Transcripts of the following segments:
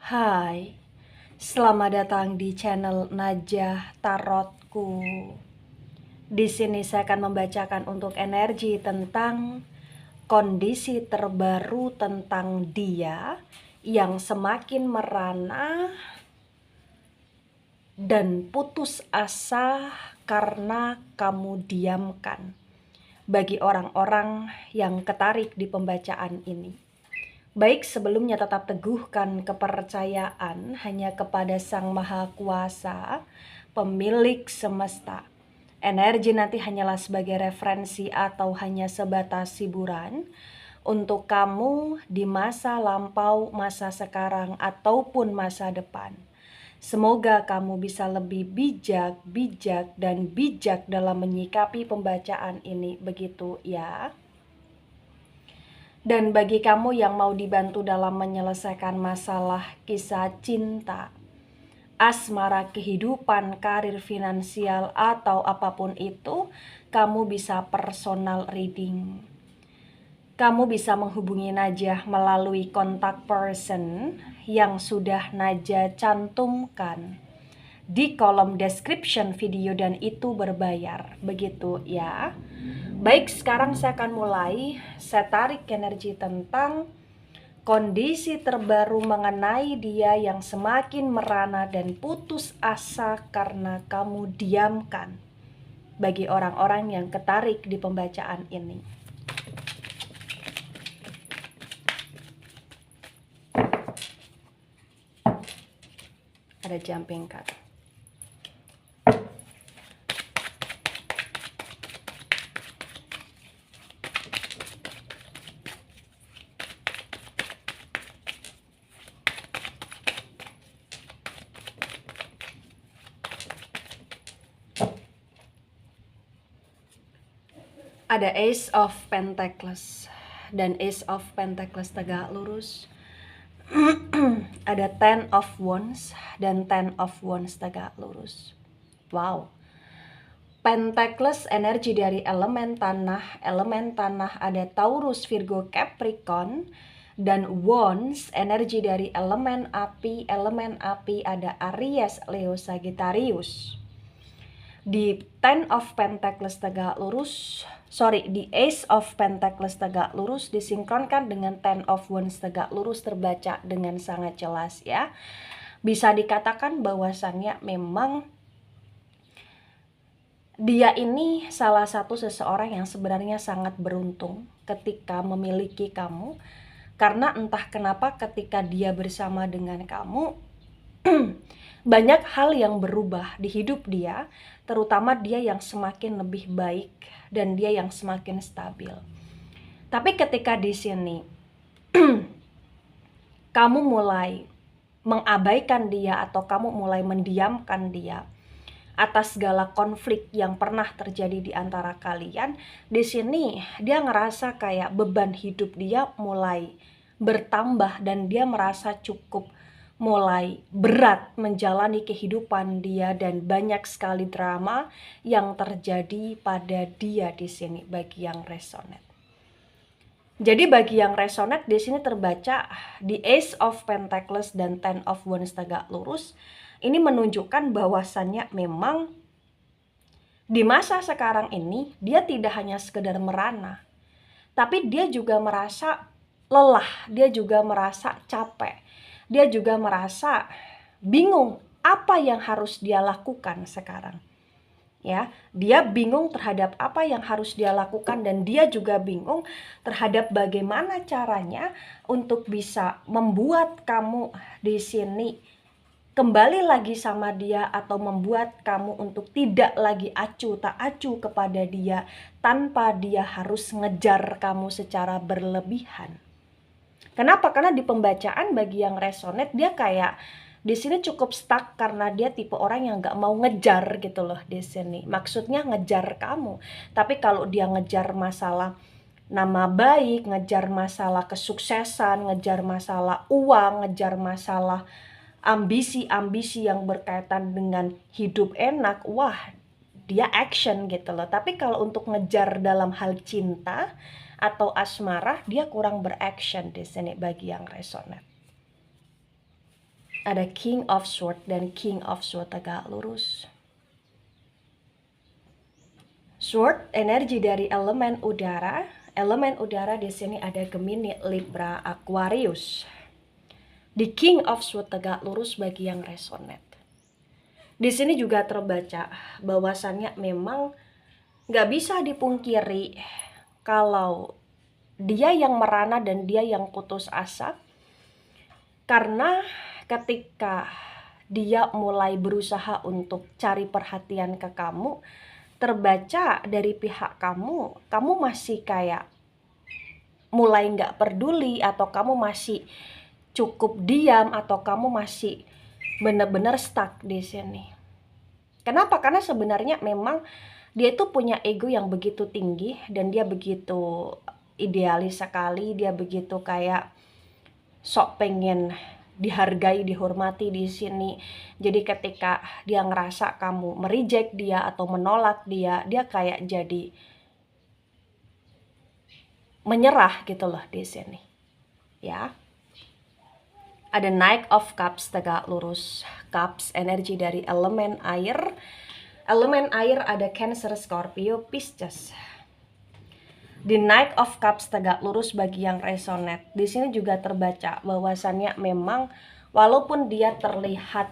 Hai, selamat datang di channel Najah Tarotku. Di sini saya akan membacakan untuk energi tentang kondisi terbaru tentang dia yang semakin merana dan putus asa karena kamu diamkan. Bagi orang-orang yang ketarik di pembacaan ini. Baik, sebelumnya tetap teguhkan kepercayaan hanya kepada Sang Maha Kuasa, pemilik semesta. Energi nanti hanyalah sebagai referensi atau hanya sebatas hiburan untuk kamu di masa lampau, masa sekarang, ataupun masa depan. Semoga kamu bisa lebih bijak dan bijak dalam menyikapi pembacaan ini, begitu ya. Dan bagi kamu yang mau dibantu dalam menyelesaikan masalah kisah cinta, asmara, kehidupan, karir, finansial, atau apapun itu, kamu bisa personal reading. Kamu bisa menghubungi Najah melalui kontak person yang sudah Najah cantumkan di kolom description video, dan itu berbayar, begitu ya. Baik, sekarang saya akan mulai. Saya tarik energi tentang kondisi terbaru mengenai dia yang semakin merana dan putus asa karena kamu diamkan. Bagi orang-orang yang ketarik di pembacaan ini. Ada jumping card. Ada Ace of Pentacles dan Ace of Pentacles tegak lurus. Ada Ten of Wands dan Ten of Wands tegak lurus. Wow. Pentacles energi dari elemen tanah ada Taurus, Virgo, Capricorn. Dan Wands energi dari elemen api ada Aries, Leo, Sagittarius. Di Ten of Pentacles tegak lurus, di Ace of Pentacles tegak lurus disinkronkan dengan Ten of Wands tegak lurus, terbaca dengan sangat jelas ya. Bisa dikatakan bahwasannya memang dia ini salah satu seseorang yang sebenarnya sangat beruntung ketika memiliki kamu. Karena entah kenapa ketika dia bersama dengan kamu, banyak hal yang berubah di hidup dia, terutama dia yang semakin lebih baik dan dia yang semakin stabil. Tapi ketika di sini kamu mulai mengabaikan dia atau kamu mulai mendiamkan dia atas segala konflik yang pernah terjadi di antara kalian, di sini dia ngerasa kayak beban hidup dia mulai bertambah dan dia merasa cukup mulai berat menjalani kehidupan dia, dan banyak sekali drama yang terjadi pada dia di sini bagi yang resonate. Jadi bagi yang resonate di sini terbaca di Ace of Pentacles dan Ten of Wands tegak lurus. Ini menunjukkan bahwasannya memang di masa sekarang ini dia tidak hanya sekedar merana, tapi dia juga merasa lelah, dia juga merasa capek, dia juga merasa bingung apa yang harus dia lakukan sekarang. Ya, dia bingung terhadap apa yang harus dia lakukan, dan dia juga bingung terhadap bagaimana caranya untuk bisa membuat kamu di sini kembali lagi sama dia, atau membuat kamu untuk tidak lagi acuh tak acuh kepada dia tanpa dia harus ngejar kamu secara berlebihan. Kenapa? Karena di pembacaan bagi yang resonate dia kayak di sini cukup stuck karena dia tipe orang yang nggak mau ngejar gitu loh di sini. Maksudnya ngejar kamu, tapi kalau dia ngejar masalah nama baik, ngejar masalah kesuksesan, ngejar masalah uang, ngejar masalah ambisi-ambisi yang berkaitan dengan hidup enak, wah dia action gitu loh. Tapi kalau untuk ngejar dalam hal cinta atau asmara, dia kurang beraction di sini bagi yang resonate. ada King of Sword dan King of Sword tegak lurus. Sword energi dari elemen udara. Elemen udara di sini ada Gemini, Libra, Aquarius. Di King of Sword tegak lurus bagi yang resonate. Di sini juga terbaca bahwasannya memang nggak bisa dipungkiri kalau dia yang merana dan dia yang putus asa. Karena ketika dia mulai berusaha untuk cari perhatian ke kamu, terbaca dari pihak kamu masih kayak mulai nggak peduli, atau kamu masih cukup diam, atau kamu masih benar-benar stuck di sini. Kenapa? Karena sebenarnya memang dia itu punya ego yang begitu tinggi dan dia begitu idealis sekali, dia begitu kayak sok pengen dihargai, dihormati di sini. Jadi ketika dia ngerasa kamu mereject dia atau menolak dia, dia kayak jadi menyerah gitu loh di sini. Ya. Ada Knight of Cups tegak lurus. Cups energi dari elemen air. Elemen air ada Cancer, Scorpio, Pisces. Di Knight of Cups tegak lurus bagi yang resonate. Di sini juga terbaca bahwasannya memang walaupun dia terlihat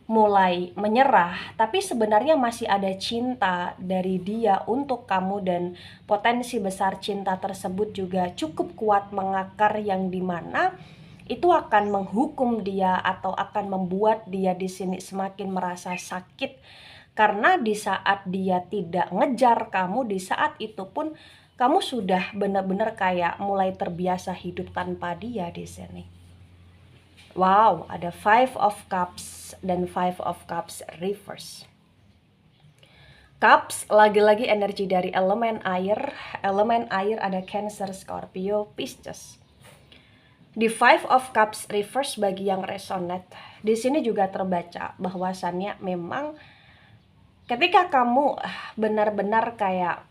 mulai menyerah, tapi sebenarnya masih ada cinta dari dia untuk kamu, dan potensi besar cinta tersebut juga cukup kuat mengakar, yang dimana itu akan menghukum dia atau akan membuat dia di sini semakin merasa sakit. Karena di saat dia tidak ngejar kamu, di saat itu pun kamu sudah benar-benar kayak mulai terbiasa hidup tanpa dia di sini. Wow, ada Five of Cups dan Five of Cups reverse. Cups lagi-lagi energi dari elemen air. Elemen air ada Cancer, Scorpio, Pisces. Di Five of Cups reverse bagi yang resonate, di sini juga terbaca bahwasannya memang ketika kamu benar-benar kayak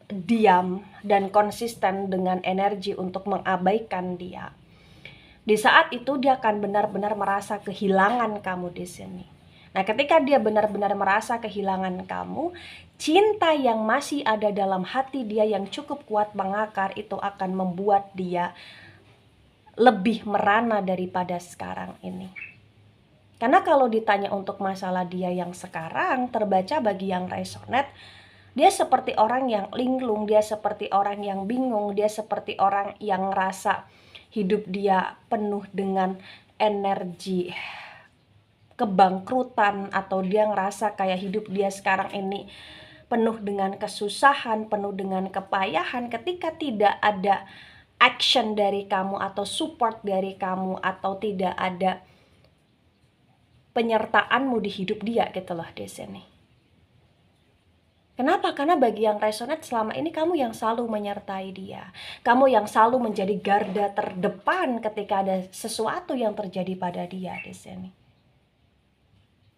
diam dan konsisten dengan energi untuk mengabaikan dia, di saat itu dia akan benar-benar merasa kehilangan kamu di sini. Nah, ketika dia benar-benar merasa kehilangan kamu, cinta yang masih ada dalam hati dia yang cukup kuat mengakar itu akan membuat dia lebih merana daripada sekarang ini. Karena kalau ditanya untuk masalah dia yang sekarang, terbaca bagi yang resonate, dia seperti orang yang linglung, dia seperti orang yang bingung, dia seperti orang yang ngerasa hidup dia penuh dengan energi kebangkrutan, atau dia ngerasa kayak hidup dia sekarang ini penuh dengan kesusahan, penuh dengan kepayahan ketika tidak ada action dari kamu atau support dari kamu, atau tidak ada penyertaanmu di hidup dia gitu loh di sini. Kenapa? Karena bagi yang resonate selama ini kamu yang selalu menyertai dia. Kamu yang selalu menjadi garda terdepan ketika ada sesuatu yang terjadi pada dia di sini.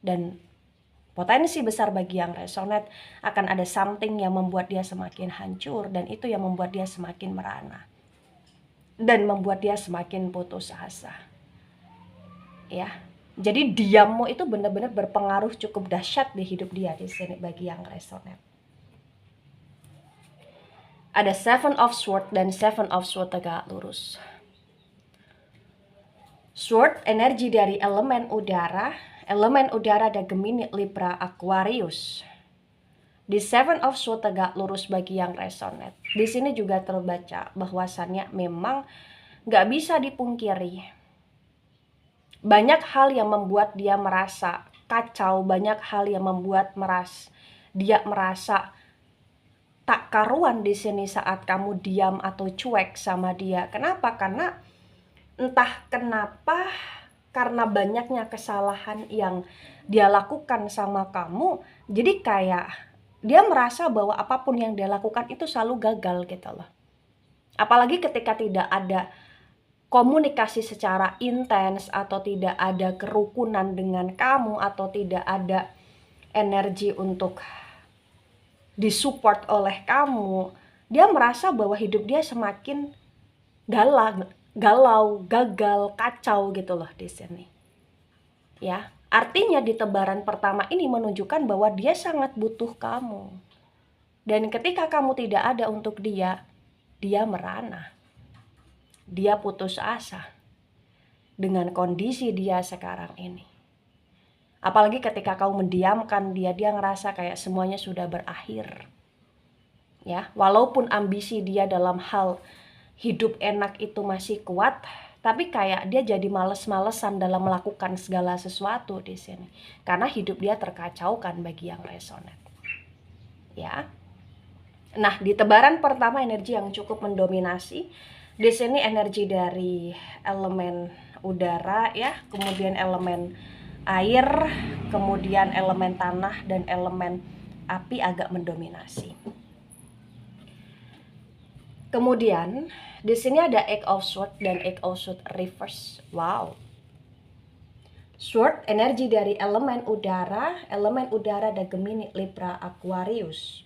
Dan potensi besar bagi yang resonate akan ada something yang membuat dia semakin hancur, dan itu yang membuat dia semakin merana. Dan membuat dia semakin putus asa. Ya. Jadi diammu itu benar-benar berpengaruh cukup dahsyat di hidup dia di sini bagi yang resonate. Ada Seven of Swords dan Seven of Swords tegak lurus. Sword energi dari elemen udara. Elemen udara ada Gemini, Libra, Aquarius. Di Seven of Swords tegak lurus bagi yang resonate. Di sini juga terbaca bahwasannya memang nggak bisa dipungkiri. Banyak hal yang membuat dia merasa kacau, banyak hal yang membuat dia merasa tak karuan di sini saat kamu diam atau cuek sama dia. Kenapa? Karena entah kenapa, karena banyaknya kesalahan yang dia lakukan sama kamu, jadi kayak dia merasa bahwa apapun yang dia lakukan itu selalu gagal gitu loh. Apalagi ketika tidak ada komunikasi secara intens, atau tidak ada kerukunan dengan kamu, atau tidak ada energi untuk disupport oleh kamu, dia merasa bahwa hidup dia semakin galau, gagal, kacau gitu loh di sini. Ya, artinya di tebaran pertama ini menunjukkan bahwa dia sangat butuh kamu. Dan ketika kamu tidak ada untuk dia merana. Dia putus asa dengan kondisi dia sekarang ini. Apalagi ketika kau mendiamkan dia ngerasa kayak semuanya sudah berakhir. Ya, walaupun ambisi dia dalam hal hidup enak itu masih kuat, tapi kayak dia jadi males-malesan dalam melakukan segala sesuatu di sini. Karena hidup dia terkacaukan bagi yang resonate. Ya. Nah, di tebaran pertama energi yang cukup mendominasi. Di sini energi dari elemen udara ya, kemudian elemen air, kemudian elemen tanah dan elemen api agak mendominasi. Kemudian di sini ada Eight of Swords dan Eight of Swords reverse. Wow. Sword energi dari elemen udara ada Gemini, Libra, Aquarius.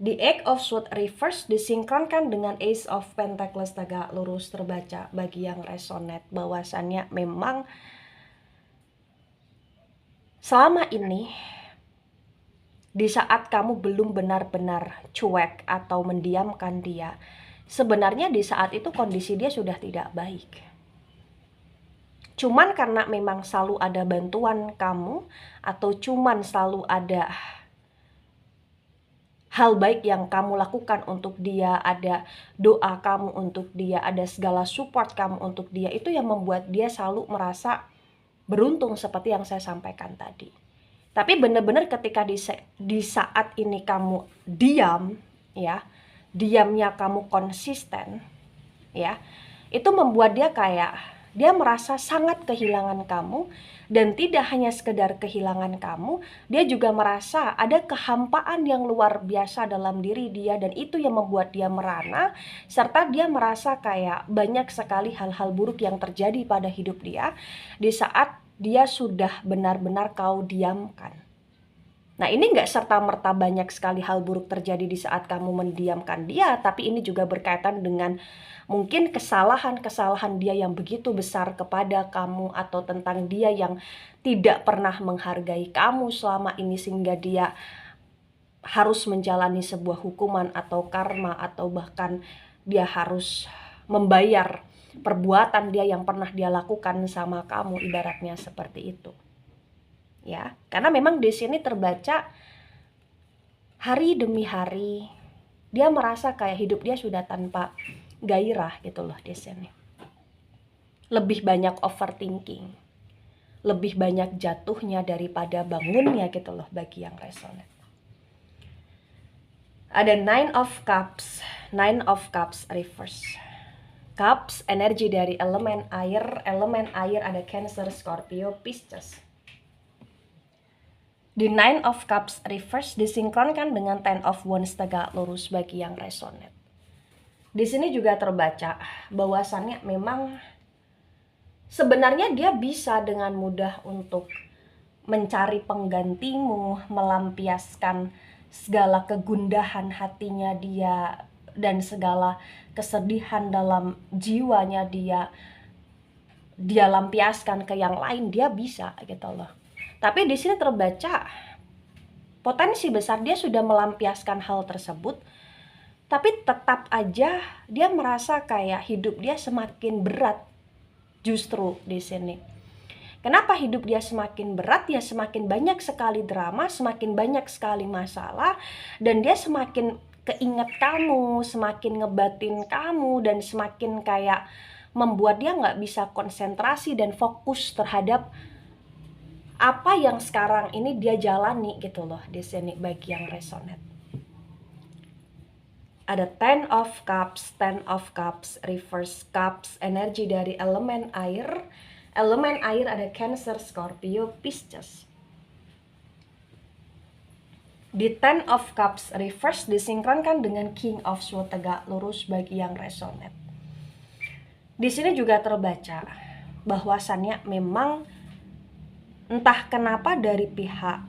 The Eight of Swords reverse disinkronkan dengan Ace of Pentacles tegak lurus terbaca bagi yang resonate bahwasannya memang selama ini di saat kamu belum benar-benar cuek atau mendiamkan dia, sebenarnya di saat itu kondisi dia sudah tidak baik. Cuman karena memang selalu ada bantuan kamu atau cuman selalu ada hal baik yang kamu lakukan untuk dia, ada doa kamu untuk dia, ada segala support kamu untuk dia, itu yang membuat dia selalu merasa beruntung seperti yang saya sampaikan tadi. Tapi benar-benar ketika di saat ini kamu diam, ya, diamnya kamu konsisten, ya, itu membuat dia kayak dia merasa sangat kehilangan kamu. Dan tidak hanya sekedar kehilangan kamu, dia juga merasa ada kehampaan yang luar biasa dalam diri dia. Dan itu yang membuat dia merana, serta dia merasa kayak banyak sekali hal-hal buruk yang terjadi pada hidup dia di saat dia sudah benar-benar kau diamkan. Nah, ini nggak serta-merta banyak sekali hal buruk terjadi di saat kamu mendiamkan dia, tapi ini juga berkaitan dengan mungkin kesalahan-kesalahan dia yang begitu besar kepada kamu, atau tentang dia yang tidak pernah menghargai kamu selama ini sehingga dia harus menjalani sebuah hukuman atau karma, atau bahkan dia harus membayar perbuatan dia yang pernah dia lakukan sama kamu, ibaratnya seperti itu. Ya, karena memang di sini terbaca hari demi hari dia merasa kayak hidup dia sudah tanpa gairah gitu loh di sini. Lebih banyak overthinking, lebih banyak jatuhnya daripada bangunnya gitu loh bagi yang resonate. Ada Nine of Cups reverse. Cups energi dari elemen air ada Cancer, Scorpio, Pisces. Di Nine of Cups reverse disinkronkan dengan Ten of Wands tegak lurus bagi yang resonate. Di sini juga terbaca bahwasannya memang sebenarnya dia bisa dengan mudah untuk mencari penggantimu, melampiaskan segala kegundahan hatinya dia dan segala kesedihan dalam jiwanya dia lampiaskan ke yang lain, dia bisa gitu loh. Tapi di sini terbaca potensi besar dia sudah melampiaskan hal tersebut, tapi tetap aja dia merasa kayak hidup dia semakin berat. Justru di sini, kenapa hidup dia semakin berat? Ya semakin banyak sekali drama, semakin banyak sekali masalah, dan dia semakin keinget kamu, semakin ngebatin kamu, dan semakin kayak membuat dia nggak bisa konsentrasi dan fokus terhadap apa yang sekarang ini dia jalani gitu loh di sini bagi yang resonate. Ada Ten of Cups reverse. Cups energi dari elemen air ada Cancer, Scorpio, Pisces. Di Ten of Cups reverse disinkronkan dengan King of Swords tegak lurus bagi yang resonate. Di sini juga terbaca bahwasannya memang entah kenapa dari pihak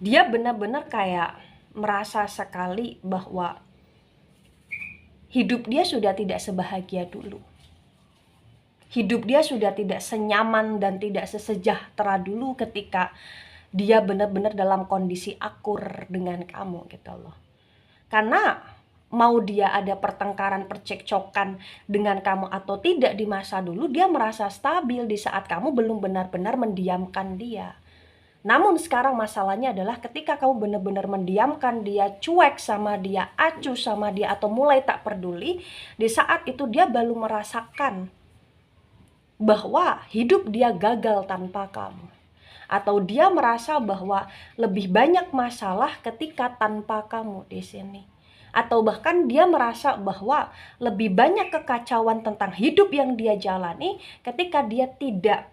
dia benar-benar kayak merasa sekali bahwa hidup dia sudah tidak sebahagia dulu. Hidup dia sudah tidak senyaman dan tidak sesejahtera dulu ketika dia benar-benar dalam kondisi akur dengan kamu gitu loh. Karena mau dia ada pertengkaran, percekcokan dengan kamu atau tidak di masa dulu, dia merasa stabil di saat kamu belum benar-benar mendiamkan dia. Namun sekarang masalahnya adalah ketika kamu benar-benar mendiamkan dia, cuek sama dia, acuh sama dia, atau mulai tak peduli, di saat itu dia baru merasakan bahwa hidup dia gagal tanpa kamu. Atau dia merasa bahwa lebih banyak masalah ketika tanpa kamu di sini. Atau bahkan dia merasa bahwa lebih banyak kekacauan tentang hidup yang dia jalani ketika dia tidak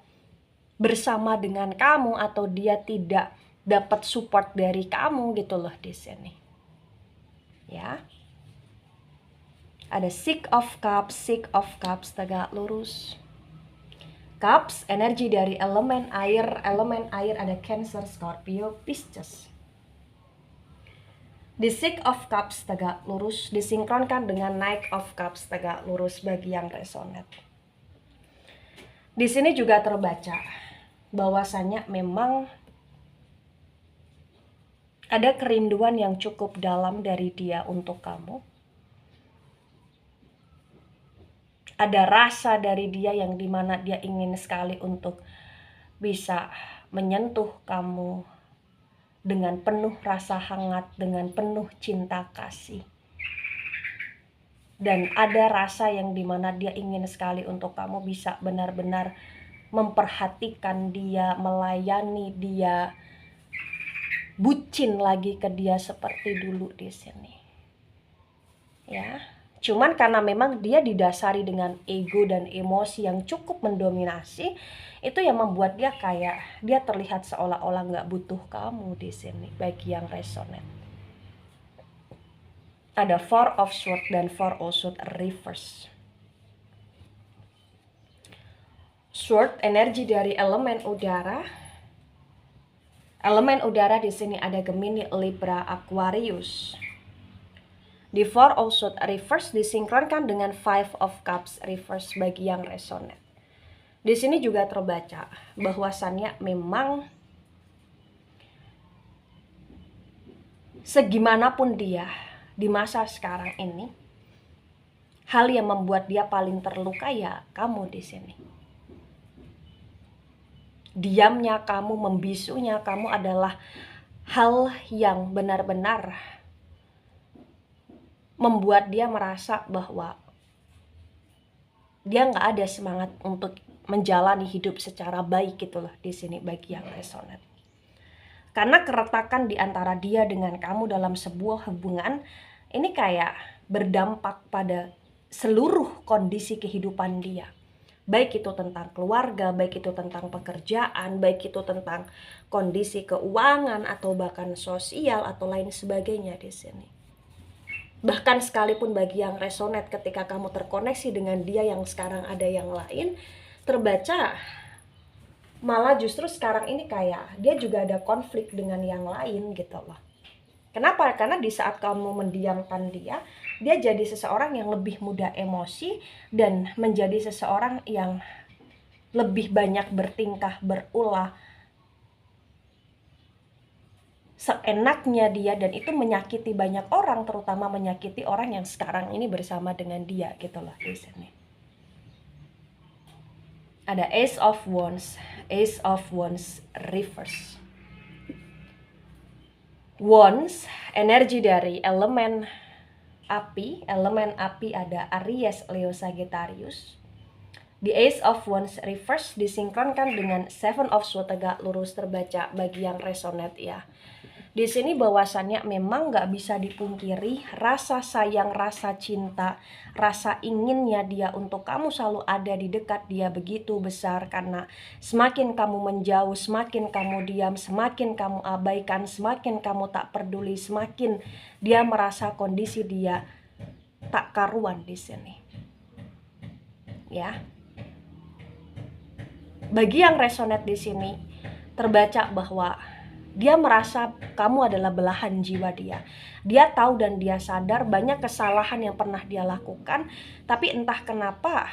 bersama dengan kamu atau dia tidak dapat support dari kamu gitu loh di sini. Ya. Ada Six of Cups tegak lurus. Cups, energi dari elemen air ada Cancer, Scorpio, Pisces. Di Six of Cups tegak lurus disinkronkan dengan Knight of Cups tegak lurus bagi yang resonate. Di sini juga terbaca bahwasanya memang ada kerinduan yang cukup dalam dari dia untuk kamu. Ada rasa dari dia yang dimana dia ingin sekali untuk bisa menyentuh kamu dengan penuh rasa hangat, dengan penuh cinta kasih. Dan ada rasa yang dimana dia ingin sekali untuk kamu bisa benar-benar memperhatikan dia, melayani dia, bucin lagi ke dia seperti dulu di sini. Ya. Cuman karena memang dia didasari dengan ego dan emosi yang cukup mendominasi, itu yang membuat dia kayak dia terlihat seolah-olah nggak butuh kamu di sini bagi yang resonate. Ada Four of Swords dan Four of Swords reverse. Sword, energi dari elemen udara. Elemen udara di sini ada Gemini, Libra, Aquarius. Di Four of Swords reverse disinkronkan dengan Five of Cups reverse bagi yang resonate. Di sini juga terbaca bahwasannya memang segimanapun dia di masa sekarang ini, hal yang membuat dia paling terluka ya kamu di sini. Diamnya kamu, membisunya kamu adalah hal yang benar-benar membuat dia merasa bahwa dia nggak ada semangat untuk menjalani hidup secara baik gitulah di sini bagi yang resonate. Karena keretakan di antara dia dengan kamu dalam sebuah hubungan ini kayak berdampak pada seluruh kondisi kehidupan dia. Baik itu tentang keluarga, baik itu tentang pekerjaan, baik itu tentang kondisi keuangan atau bahkan sosial atau lain sebagainya di sini. Bahkan sekalipun bagi yang resonate ketika kamu terkoneksi dengan dia yang sekarang ada yang lain, terbaca malah justru sekarang ini kayak dia juga ada konflik dengan yang lain gitu loh. Kenapa? Karena di saat kamu mendiamkan dia jadi seseorang yang lebih mudah emosi dan menjadi seseorang yang lebih banyak bertingkah berulah seenaknya dia, dan itu menyakiti banyak orang, terutama menyakiti orang yang sekarang ini bersama dengan dia gitu loh di sini. Ada Ace of Wands reverse. Wands, energi dari elemen api ada Aries, Leo, Sagittarius. Di Ace of Wands reverse disinkronkan dengan Seven of Swords tegak lurus terbaca bagi yang resonate ya. Di sini bahwasannya memang nggak bisa dipungkiri rasa sayang, rasa cinta, rasa inginnya dia untuk kamu selalu ada di dekat dia begitu besar. Karena semakin kamu menjauh, semakin kamu diam, semakin kamu abaikan, semakin kamu tak peduli, semakin dia merasa kondisi dia tak karuan di sini. Ya. Bagi yang resonate di sini terbaca bahwa Dia merasa kamu adalah belahan jiwa dia. Dia tahu dan dia sadar banyak kesalahan yang pernah dia lakukan, tapi entah kenapa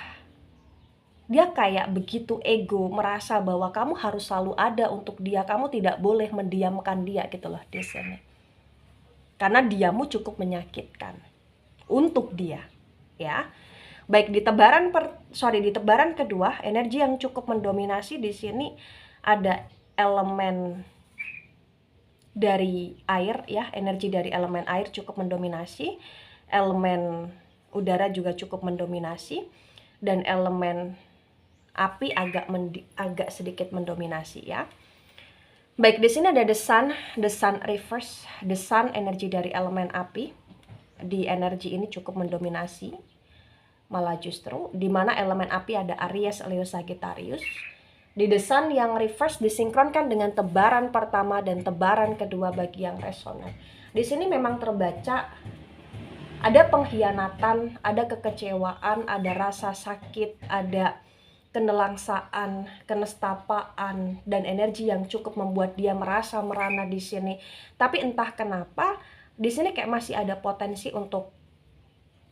dia kayak begitu ego, merasa bahwa kamu harus selalu ada untuk dia, kamu tidak boleh mendiamkan dia gitu loh di sini. Karena diamu cukup menyakitkan untuk dia, ya. Baik di tebaran kedua, energi yang cukup mendominasi di sini ada elemen dari air, ya, energi dari elemen air cukup mendominasi, elemen udara juga cukup mendominasi, dan elemen api agak sedikit mendominasi, ya. Baik, di sini ada the sun reverse, the sun energi dari elemen api. Di energi ini cukup mendominasi, malah justru di mana elemen api ada Aries, Leo, Sagittarius. Di the sun yang reverse disinkronkan dengan tebaran pertama dan tebaran kedua bagi yang resonan. Di sini memang terbaca ada pengkhianatan, ada kekecewaan, ada rasa sakit, ada kenelangsaan, kenestapaan, dan energi yang cukup membuat dia merasa merana di sini. Tapi entah kenapa di sini kayak masih ada potensi untuk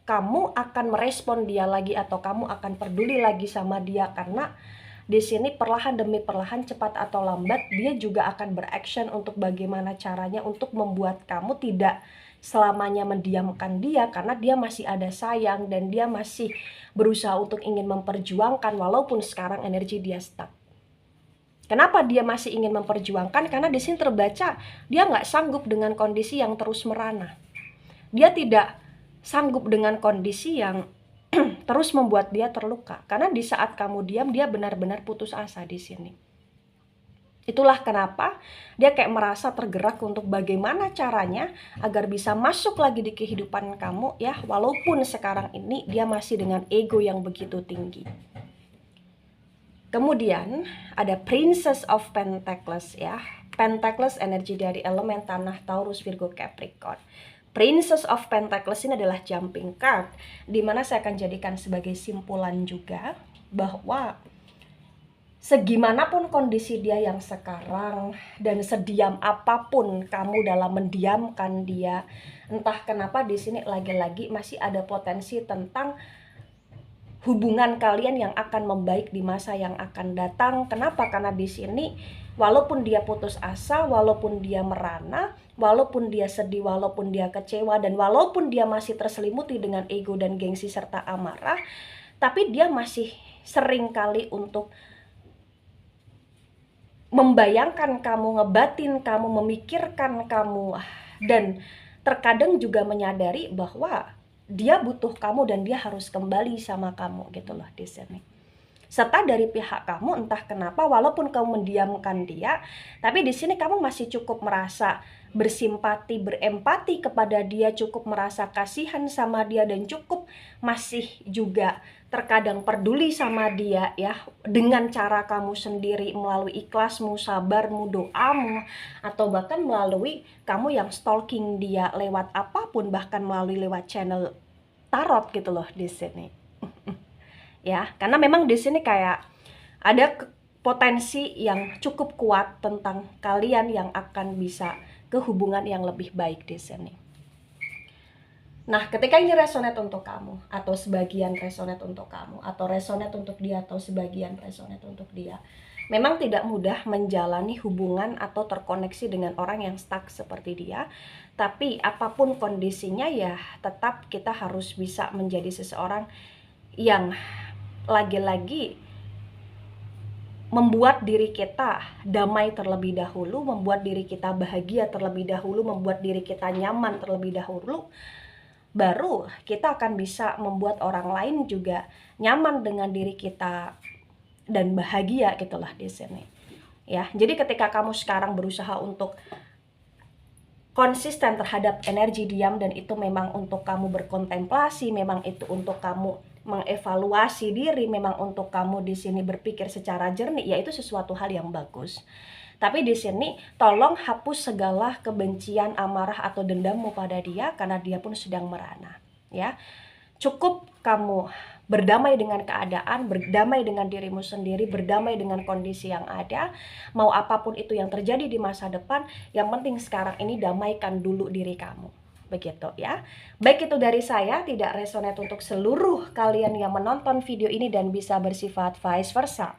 kamu akan merespon dia lagi atau kamu akan peduli lagi sama dia, karena di sini perlahan demi perlahan, cepat atau lambat, dia juga akan beraction untuk bagaimana caranya untuk membuat kamu tidak selamanya mendiamkan dia, karena dia masih ada sayang dan dia masih berusaha untuk ingin memperjuangkan walaupun sekarang energi dia stuck. Kenapa dia masih ingin memperjuangkan? Karena di sini terbaca dia nggak sanggup dengan kondisi yang terus merana. Dia tidak sanggup dengan kondisi yang terus membuat dia terluka. Karena di saat kamu diam, dia benar-benar putus asa di sini. Itulah kenapa dia kayak merasa tergerak untuk bagaimana caranya agar bisa masuk lagi di kehidupan kamu, ya, walaupun sekarang ini dia masih dengan ego yang begitu tinggi. Kemudian ada Princess of Pentacles, ya. Pentacles energi dari elemen tanah, Taurus, Virgo, Capricorn. Princess of Pentacles ini adalah jumping card, dimana saya akan jadikan sebagai simpulan juga bahwa segimanapun kondisi dia yang sekarang dan sediam apapun kamu dalam mendiamkan dia, entah kenapa di sini lagi-lagi masih ada potensi tentang hubungan kalian yang akan membaik di masa yang akan datang. Kenapa? Karena di sini walaupun dia putus asa, walaupun dia merana, walaupun dia sedih, walaupun dia kecewa, dan walaupun dia masih terselimuti dengan ego dan gengsi serta amarah, tapi dia masih sering kali untuk membayangkan kamu, ngebatin kamu, memikirkan kamu, dan terkadang juga menyadari bahwa dia butuh kamu dan dia harus kembali sama kamu gitu loh di sini. Serta dari pihak kamu entah kenapa walaupun kamu mendiamkan dia, tapi di sini kamu masih cukup merasa bersimpati, berempati kepada dia, cukup merasa kasihan sama dia, dan cukup masih juga terkadang peduli sama dia, ya, dengan cara kamu sendiri, melalui ikhlasmu, sabarmu, doamu, atau bahkan melalui kamu yang stalking dia lewat apapun, bahkan melalui lewat channel tarot gitu loh di sini. Ya, karena memang di sini kayak ada potensi yang cukup kuat tentang kalian yang akan bisa ke hubungan yang lebih baik di sini. Nah, ketika ini resonate untuk kamu, atau sebagian resonate untuk kamu, atau resonate untuk dia, atau sebagian resonate untuk dia, memang tidak mudah menjalani hubungan atau terkoneksi dengan orang yang stuck seperti dia. Tapi apapun kondisinya, ya tetap kita harus bisa menjadi seseorang yang lagi-lagi membuat diri kita damai terlebih dahulu, membuat diri kita bahagia terlebih dahulu, membuat diri kita nyaman terlebih dahulu, baru kita akan bisa membuat orang lain juga nyaman dengan diri kita dan bahagia gitulah di sini. Ya, jadi ketika kamu sekarang berusaha untuk konsisten terhadap energi diam, dan itu memang untuk kamu berkontemplasi, memang itu untuk kamu mengevaluasi diri, memang untuk kamu di sini berpikir secara jernih, ya itu sesuatu hal yang bagus. Tapi di sini tolong hapus segala kebencian, amarah atau dendammu pada dia, karena dia pun sedang merana, ya. Cukup kamu berdamai dengan keadaan, berdamai dengan dirimu sendiri, berdamai dengan kondisi yang ada. Mau apapun itu yang terjadi di masa depan, yang penting sekarang ini damaikan dulu diri kamu. Begitu ya. Baik, itu dari saya, tidak resonate untuk seluruh kalian yang menonton video ini dan bisa bersifat vice versa.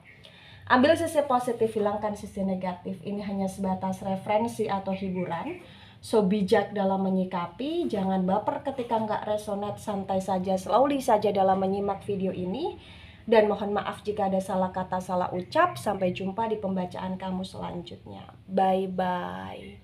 Ambil sisi positif, hilangkan sisi negatif. Ini hanya sebatas referensi atau hiburan. So, bijak dalam menyikapi, jangan baper ketika nggak resonate, santai saja, slowly saja dalam menyimak video ini. Dan mohon maaf jika ada salah kata, salah ucap. Sampai jumpa di pembacaan kamu selanjutnya. Bye-bye.